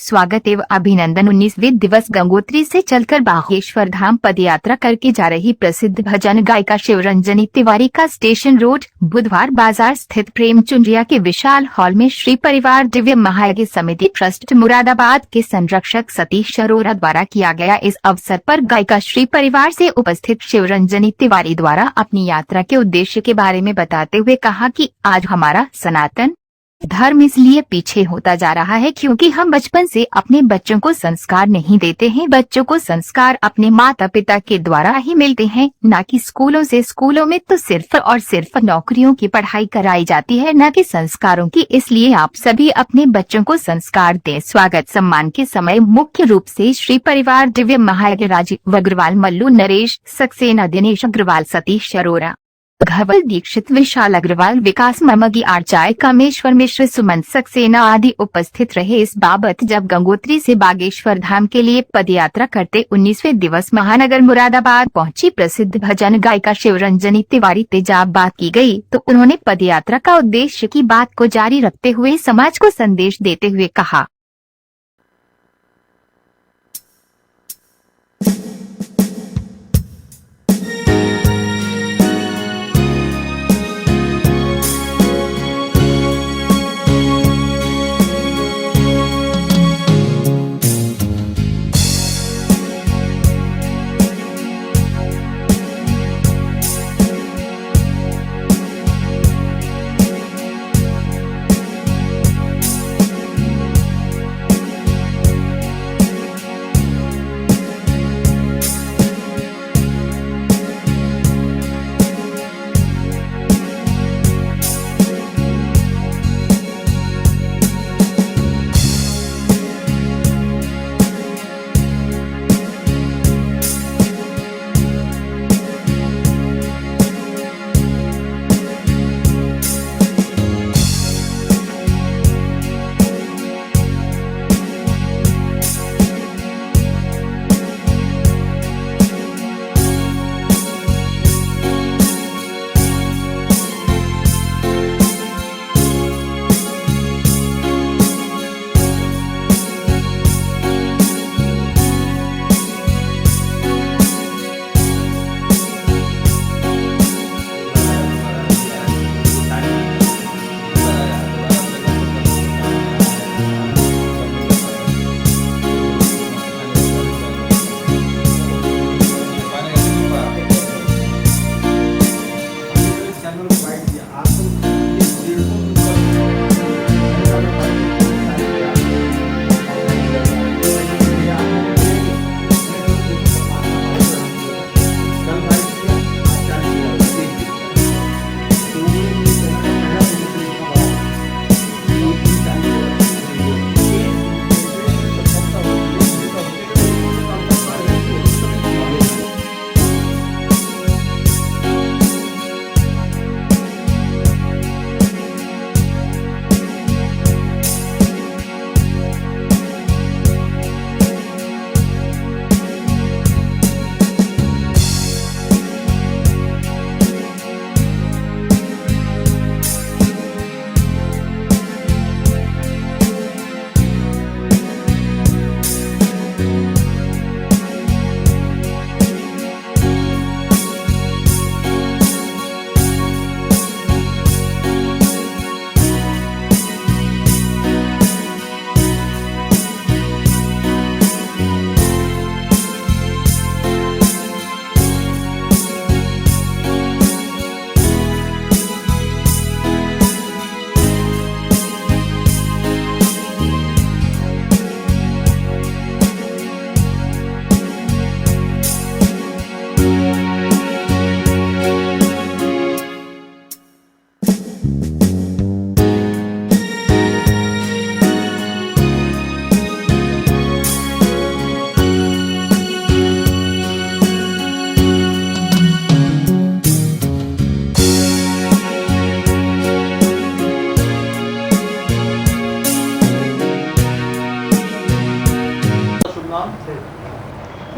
स्वागत एवं अभिनंदन। 19वें दिवस गंगोत्री से चलकर बागेश्वर धाम पदयात्रा करके जा रही प्रसिद्ध भजन गायिका शिवरंजनी तिवारी का स्टेशन रोड बुधवार बाजार स्थित प्रेम चुंडिया के विशाल हॉल में श्री परिवार दिव्य महायज्ञ समिति ट्रस्ट मुरादाबाद के संरक्षक सतीश अरोरा द्वारा किया गया। इस अवसर पर गायिका श्री परिवार से उपस्थित शिवरंजनी तिवारी द्वारा अपनी यात्रा के उद्देश्य के बारे में बताते हुए कहा कि आज हमारा सनातन धर्म इसलिए पीछे होता जा रहा है क्योंकि हम बचपन से अपने बच्चों को संस्कार नहीं देते हैं। बच्चों को संस्कार अपने माता पिता के द्वारा ही मिलते हैं, न कि स्कूलों से। स्कूलों में तो सिर्फ और सिर्फ नौकरियों की पढ़ाई कराई जाती है, न कि संस्कारों की। इसलिए आप सभी अपने बच्चों को संस्कार दें। स्वागत सम्मान के समय मुख्य रूप से श्री परिवार दिव्य महायज्ञ राजीव अग्रवाल, मल्लू नरेश सक्सेना, दिनेश अग्रवाल, सतीश अरोरा, घवल दीक्षित, विशाल अग्रवाल, विकास ममगी, आचार्य कामेश्वर मिश्र, सुमन सक्सेना आदि उपस्थित रहे। इस बाबत जब गंगोत्री से बागेश्वर धाम के लिए पदयात्रा करते 19वें दिवस महानगर मुरादाबाद पहुंची प्रसिद्ध भजन गायिका शिवरंजनी तिवारी तेजाब बात की गई, तो उन्होंने पदयात्रा का उद्देश्य की बात को जारी रखते हुए समाज को संदेश देते हुए कहा।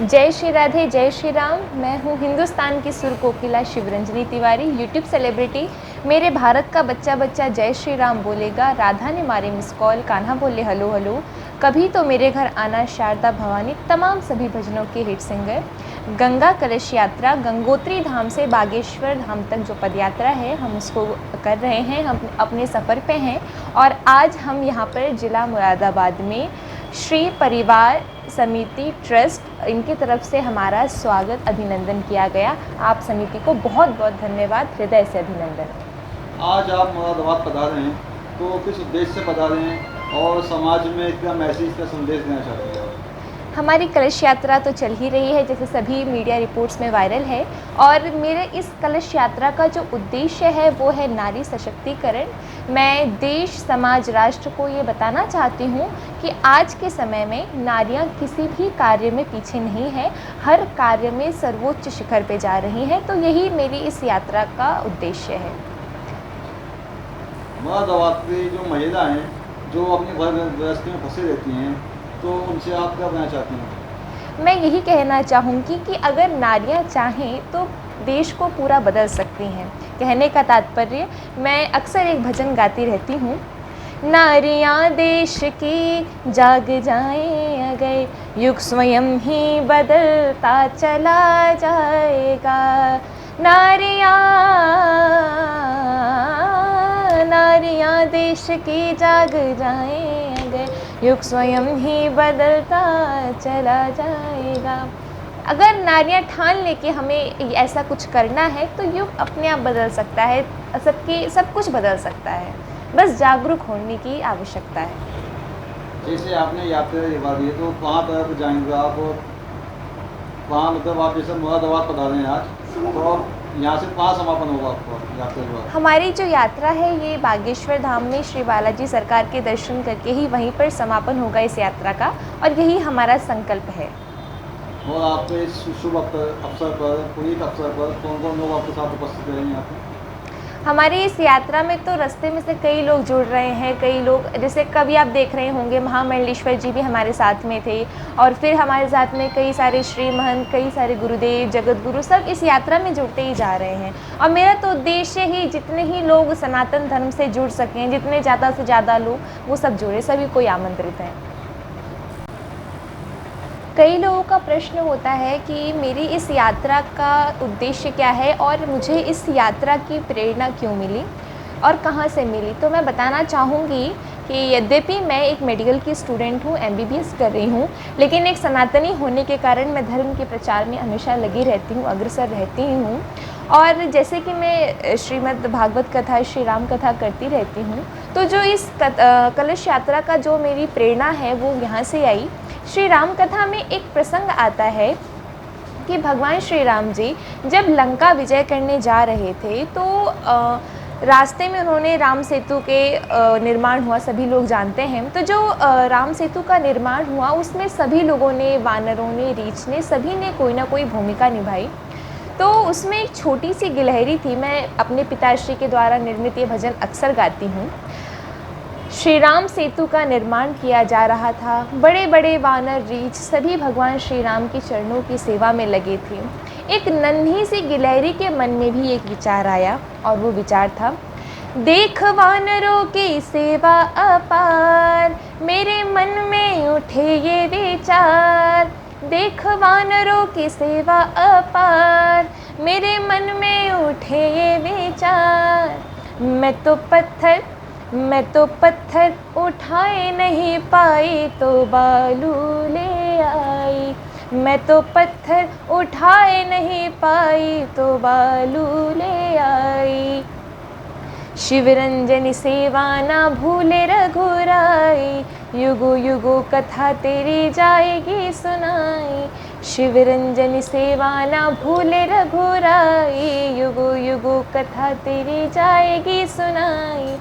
जय श्री राधे, जय श्री राम। मैं हूँ हिंदुस्तान की सुर कोकिला शिवरंजनी तिवारी, यूट्यूब सेलिब्रिटी। मेरे भारत का बच्चा बच्चा जय श्री राम बोलेगा, राधा ने मारे मिस कॉल, कान्हा बोले हलो हलो। कभी तो मेरे घर आना, शारदा भवानी, तमाम सभी भजनों के हिट सिंगर। गंगा कलश यात्रा गंगोत्री धाम से बागेश्वर धाम तक जो पदयात्रा है हम उसको कर रहे हैं, हम अपने सफ़र पे हैं। और आज हम यहाँ पर ज़िला मुरादाबाद में श्री परिवार समिति ट्रस्ट, इनकी तरफ से हमारा स्वागत अभिनंदन किया गया। आप समिति को बहुत बहुत धन्यवाद, हृदय से अभिनंदन। आज आप मुरादाबाद पधारे हैं तो किस उद्देश्य से पधारे हैं और समाज में क्या मैसेज, क्या संदेश देना चाहते हैं? हमारी कलश यात्रा तो चल ही रही है, जैसे सभी मीडिया रिपोर्ट्स में वायरल है। और मेरे इस कलश यात्रा का जो उद्देश्य है वो है नारी सशक्तिकरण। मैं देश, समाज, राष्ट्र को ये बताना चाहती हूँ कि आज के समय में नारियाँ किसी भी कार्य में पीछे नहीं है, हर कार्य में सर्वोच्च शिखर पे जा रही हैं। तो यही मेरी इस यात्रा का उद्देश्य है। मुरादाबाद की जो महिला हैं जो अपनी घर गृहस्थी में फंसी रहती हैं, तो उनसे आप क्या कहना चाहती हैं? मैं यही कहना चाहूँगी कि अगर नारियाँ चाहें तो देश को पूरा बदल सकती हैं। कहने का तात्पर्य, मैं अक्सर एक भजन गाती रहती हूँ, नारियाँ देश की जाग जाएं अगर, युग स्वयं ही बदलता चला जाएगा। नारियाँ देश की जाग जाएं अगर, युग स्वयं ही बदलता चला जाएगा। अगर नारियाँ ठान ले कि हमें ऐसा कुछ करना है तो युग अपने आप बदल सकता है, सब कुछ बदल सकता है, बस जागरूक होने की आवश्यकता है। जैसे आपने यात्रा दिखा दी है तो कहाँ तक जाएंगे आप? वहाँ मतलब आप जैसे मुरादाबाद पधारे हैं आज, तो यहाँ से कहाँ समापन होगा आपको यात्रा के बाद? हमारी जो यात्रा है ये बागेश्वर धाम में श्री बालाजी सरकार के दर्शन करके ही वहीं पर समापन होगा इस यात्रा का, और यही हमारा संकल्प है। और आपके इस शुभ अवसर पर, पुनीत अवसर पर कौन कौन लोग आपके साथ उपस्थित रहेंगे यहाँ पे? हमारी इस यात्रा में तो रास्ते में से कई लोग जुड़ रहे हैं। कई लोग, जैसे कभी आप देख रहे होंगे महामंडलेश्वर जी भी हमारे साथ में थे, और फिर हमारे साथ में कई सारे श्री महंत, कई सारे गुरुदेव, जगत गुरु, सब इस यात्रा में जुड़ते ही जा रहे हैं। और मेरा तो उद्देश्य ही जितने ही लोग सनातन धर्म से जुड़ सकें, जितने ज़्यादा से ज़्यादा लोग वो सब जुड़े, सभी कोई आमंत्रित हैं। कई लोगों का प्रश्न होता है कि मेरी इस यात्रा का उद्देश्य क्या है और मुझे इस यात्रा की प्रेरणा क्यों मिली और कहाँ से मिली। तो मैं बताना चाहूँगी कि यद्यपि मैं एक मेडिकल की स्टूडेंट हूँ, MBBS कर रही हूँ, लेकिन एक सनातनी होने के कारण मैं धर्म के प्रचार में हमेशा लगी रहती हूँ, अग्रसर रहती हूँ। और जैसे कि मैं श्रीमद् भागवत कथा, श्री राम कथा करती रहती हूँ, तो जो इस कलश यात्रा का जो मेरी प्रेरणा है वो यहाँ से आई। श्री राम कथा में एक प्रसंग आता है कि भगवान श्री राम जी जब लंका विजय करने जा रहे थे तो रास्ते में उन्होंने राम सेतु के निर्माण हुआ, सभी लोग जानते हैं। तो जो राम सेतु का निर्माण हुआ उसमें सभी लोगों ने, वानरों ने, रीछ ने, सभी ने कोई ना कोई भूमिका निभाई। तो उसमें एक छोटी सी गिलहरी थी। मैं अपने पिताश्री के द्वारा निर्मित ये भजन अक्सर गाती हूँ। श्री राम सेतु का निर्माण किया जा रहा था, बड़े बड़े वानर, रीछ सभी भगवान श्री राम के चरणों की सेवा में लगे थे। एक नन्ही सी गिलहरी के मन में भी एक विचार आया, और वो विचार था, देख वानरों की सेवा अपार, मेरे मन में उठे ये विचार। देख वानरों की सेवा अपार, मेरे मन में उठे ये विचार। मैं तो पत्थर उठाए नहीं पाई, तो बालू ले आई। मैं तो पत्थर उठाए नहीं पाई, तो बालू ले आई। शिवरंजन सेवा ना भूले रघुराई, युगो युगो कथा तेरी जाएगी सुनाई। शिवरंजन सेवा ना भूले रघुराई, युगो युगो कथा तेरी जाएगी सुनाई।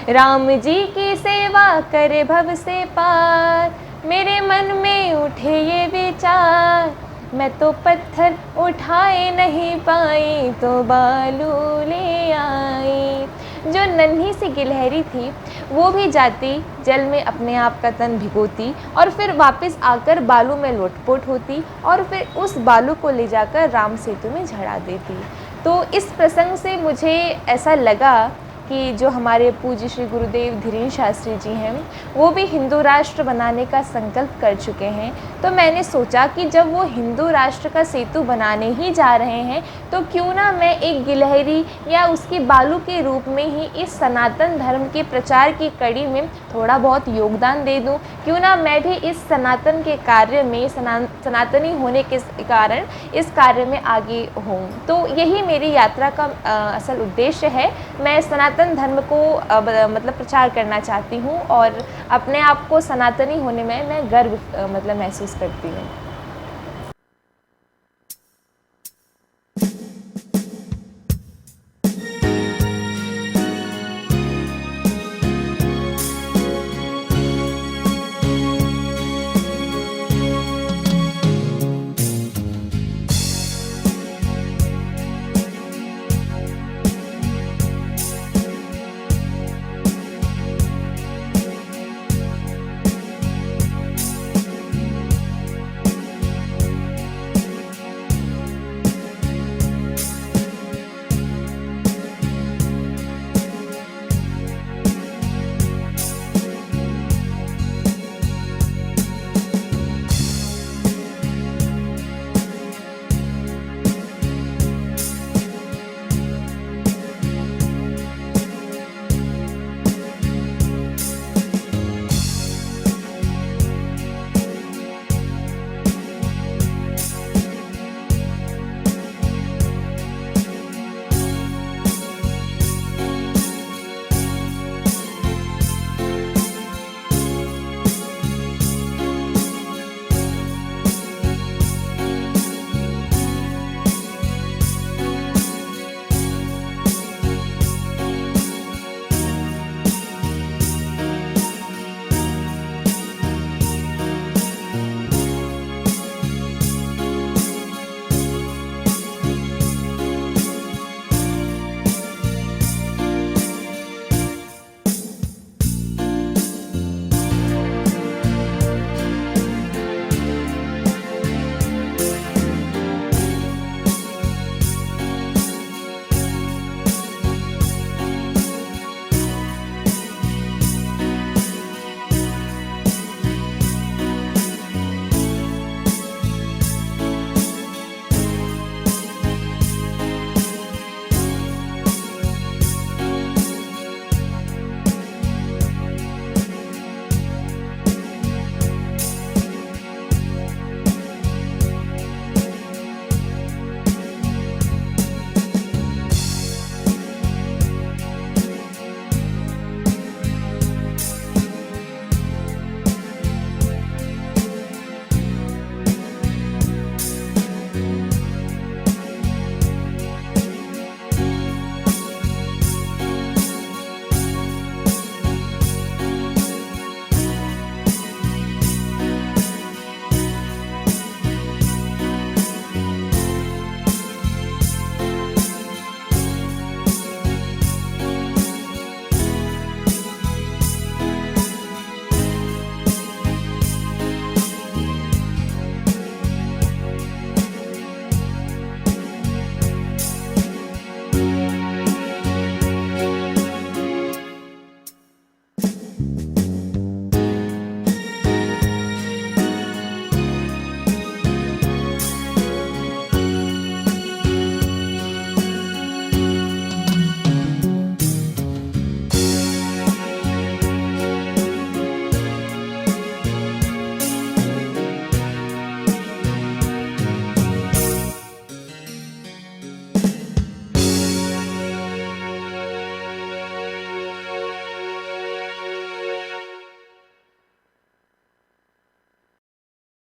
राम जी की सेवा करे भव से पार, मेरे मन में उठे ये विचार। मैं तो पत्थर उठाए नहीं पाई, तो बालू ले आई। जो नन्ही सी गिलहरी थी वो भी जाती, जल में अपने आप का तन भिगोती और फिर वापस आकर बालू में लोटपोट होती और फिर उस बालू को ले जाकर राम सेतु में झड़ा देती। तो इस प्रसंग से मुझे ऐसा लगा कि जो हमारे पूज्य श्री गुरुदेव धीरेन्द्र शास्त्री जी हैं वो भी हिंदू राष्ट्र बनाने का संकल्प कर चुके हैं। तो मैंने सोचा कि जब वो हिंदू राष्ट्र का सेतु बनाने ही जा रहे हैं तो क्यों ना मैं एक गिलहरी या उसकी बालू के रूप में ही इस सनातन धर्म के प्रचार की कड़ी में थोड़ा बहुत योगदान दे दूं। क्यों ना मैं भी इस सनातन के कार्य में सनातनी होने के कारण इस कार्य में आगे हूँ। तो यही मेरी यात्रा का असल उद्देश्य है। मैं सनातन धर्म को मतलब प्रचार करना चाहती हूँ और अपने आप को सनातनी होने में मैं गर्व मतलब महसूस करती हूँ।